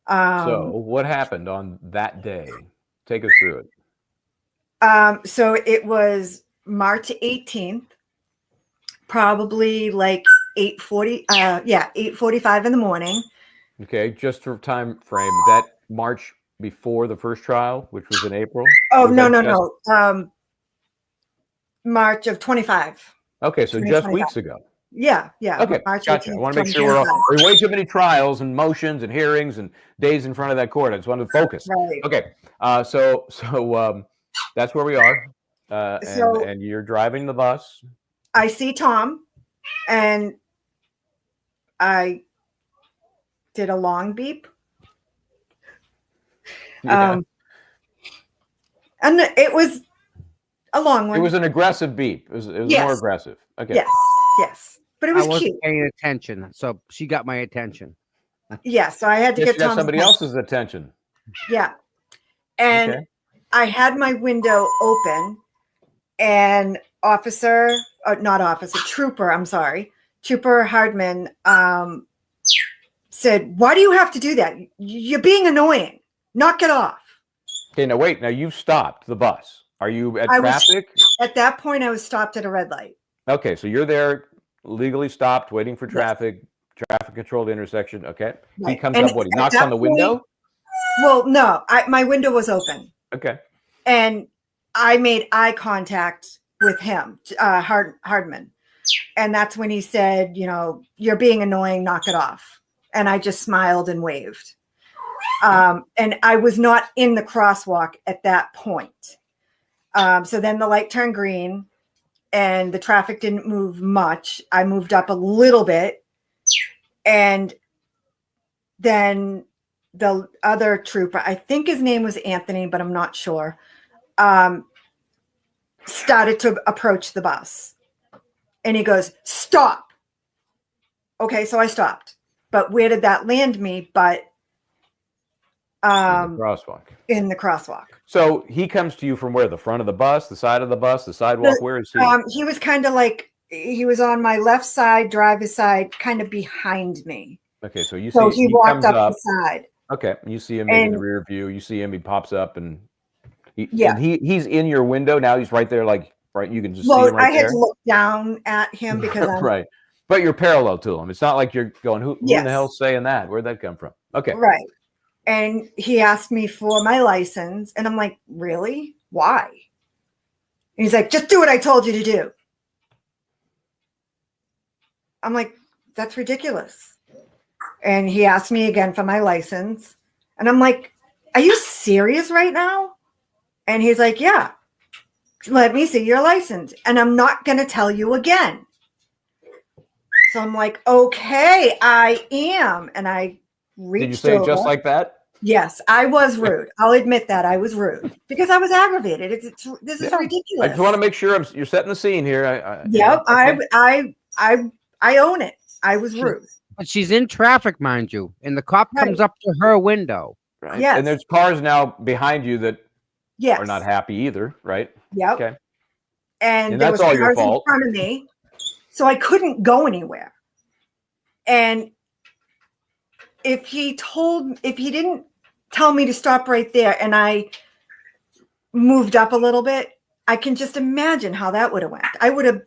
So what happened on that day? Take us through it. So it was March 18th, probably like 8:45 in the morning. Okay, just for time frame, that March before the first trial, which was in April? Oh, Was no. March of 25. Okay, so just weeks ago. Yeah. Okay, March gotcha. 18th, I want to make sure there's way too many trials and motions and hearings and days in front of that court. I just wanted to focus. Right. Okay, so that's where we are, and you're driving the bus. I see Tom, and I did a long beep. Yeah. And it was a long one. It was an aggressive beep. It was more aggressive. Okay. Yes. But it was wasn't cute. paying attention, so she got my attention. Yeah, so I had to get Tom's somebody else's attention. Yeah. And I had my window open, and Trooper Hardman said, "Why do you have to do that? You're being annoying. Knock it off." Okay, now wait. Now you've stopped the bus. Are you at traffic? At that point, I was stopped at a red light. Okay, so you're there, legally stopped, waiting for traffic, traffic controlled intersection. Okay. Right. He comes up, what? He knocks on the window? Well, no, my window was open. Okay. And I made eye contact with him, Hardman. And that's when he said, "You're being annoying, knock it off." And I just smiled and waved. And I was not in the crosswalk at that point. So then the light turned green and the traffic didn't move much. I moved up a little bit. And then the other trooper, I think his name was Anthony, but I'm not sure, started to approach the bus. And he goes, "Stop." Okay, so I stopped. But where did that land me? But in the crosswalk. So he comes to you from where? The front of the bus, the side of the bus, the sidewalk? Where is he? He was kind of like, he was on my left side, driver's side, kind of behind me. Okay, so you see, so he walked up the side. Okay, you see him in the rear view. You see him. He pops up, and he's in your window now. He's right there, like right. You can just see him right there. I had to look down at him because right. But you're parallel to him. It's not like you're going, who in the hell's saying that? Where'd that come from? Okay. Right. And he asked me for my license. And I'm like, really? Why? And he's like, "Just do what I told you to do." I'm like, that's ridiculous. And he asked me again for my license. And I'm like, are you serious right now? And he's like, "Yeah, let me see your license. And I'm not going to tell you again." So I'm like, okay, I am. And I reached Did you say over. Just like that? Yes, I was rude. I'll admit that I was rude because I was aggravated. This is ridiculous. I just want to make sure you're setting the scene here. I own it. I was rude. But she's in traffic, mind you, and the cop comes up to her window. Right. Yes. And there's cars now behind you that are not happy either, right? Yep. Okay. And there was cars in front of me, so I couldn't go anywhere. And if he didn't tell me to stop right there and I moved up a little bit, I can just imagine how that would have went. I would have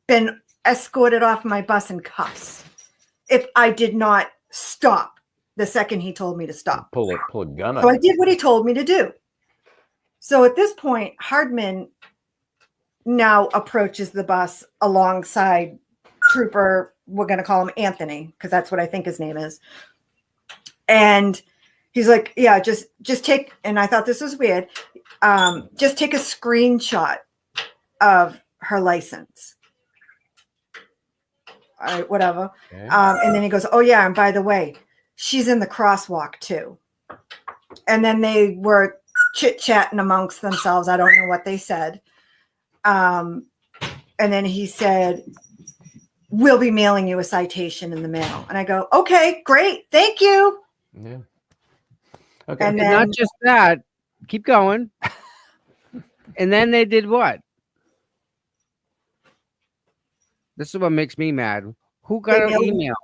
been escorted off my bus in cuffs if I did not stop the second he told me to stop. Pull a gun on So I did what he told me to do. So at this point, Hardman now approaches the bus alongside Trooper, we're going to call him Anthony, because that's what I think his name is. And he's like, "Yeah, just take," and I thought this was weird, "just take a screenshot of her license." All right, whatever. Okay. And then he goes, "Oh yeah, and by the way, she's in the crosswalk too." And then they were chit-chatting amongst themselves. I don't know what they said. And then he said, "We'll be mailing you a citation in the mail." And I go, "Okay, great. Thank you." Yeah. Okay. And then, not just that, keep going. And then they did what? This is what makes me mad. Who got an email?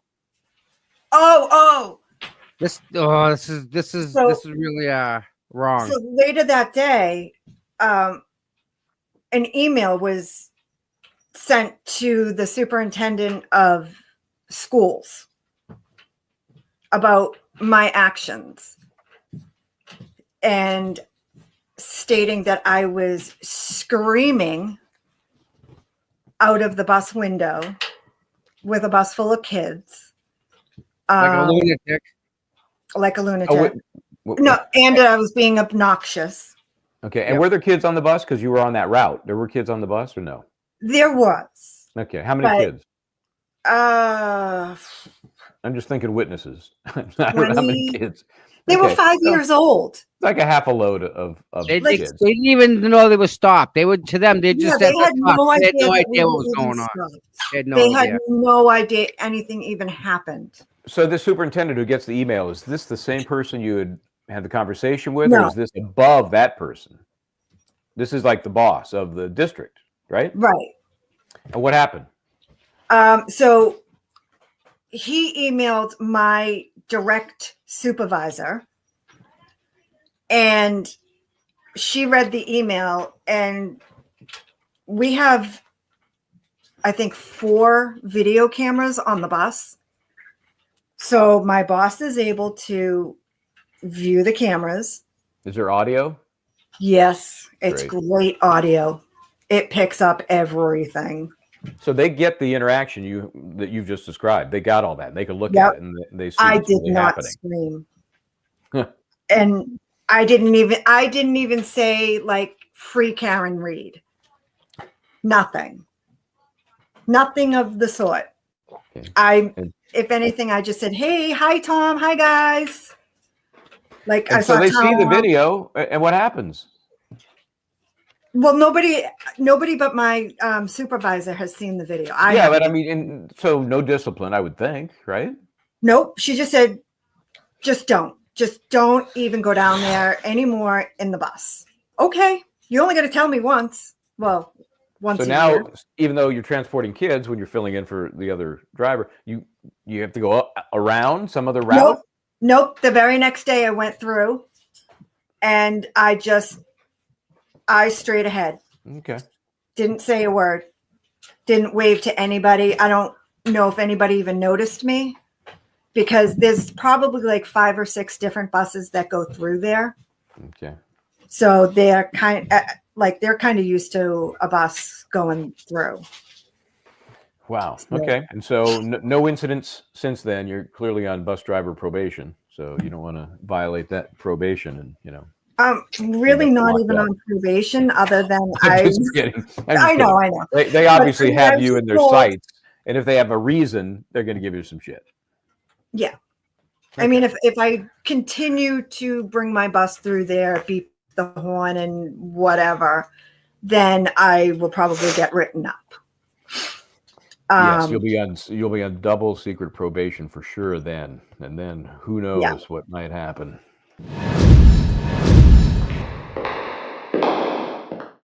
Oh. This is really wrong. So later that day, an email was sent to the superintendent of schools about my actions and stating that I was screaming out of the bus window with a bus full of kids. Like a lunatic. Like a lunatic. Oh, no, and I was being obnoxious. Okay, and were there kids on the bus? Because you were on that route. There were kids on the bus or no? There was. Okay, how many kids? I'm just thinking witnesses. I don't know how many kids. They were 5 years old. Like a half a load of kids. They didn't even know they were stopped. They would, to them, they just they had no idea what was going on. They had no idea anything even happened. So the superintendent who gets the email, is this the same person you had the conversation with, or is this above that person? This is like the boss of the district, right? Right. And what happened? So he emailed my direct supervisor, and she read the email, and we have, I think, 4 video cameras on the bus. So my boss is able to view the cameras. Is there audio? Yes, it's great audio. It picks up everything. So they get the interaction that you've just described. They got all that. They could look at it and they see I what's did really not happening. scream. And I didn't even say like free Karen Reed. Nothing of the sort. Okay. If anything, I just said, "Hey, hi Tom, hi guys." Like, and so they see the video, and what happens? Well, nobody but my supervisor has seen the video. But I mean, so no discipline, I would think, right? Nope. She just said, just don't even go down there anymore in the bus. Okay. You only got to tell me once. Well, once a now, year. Even though you're transporting kids, when you're filling in for the other driver, you have to go around some other route? Nope. The very next day I went through and I straight ahead. Okay. Didn't say a word. Didn't wave to anybody. I don't know if anybody even noticed me, because there's probably like 5 or 6 different buses that go through there. Okay. So they're kind of used to a bus going through. Wow. Okay. And so no incidents since then. You're clearly on bus driver probation, so you don't want to violate that probation, and really not even on probation, other than I'm just kidding. I know. They obviously have you in their sights, and if they have a reason, they're going to give you some shit. Yeah. Okay. I mean, if I continue to bring my bus through there, beep the horn and whatever, then I will probably get written up. Yes, you'll be on double secret probation for sure then, and then who knows what might happen.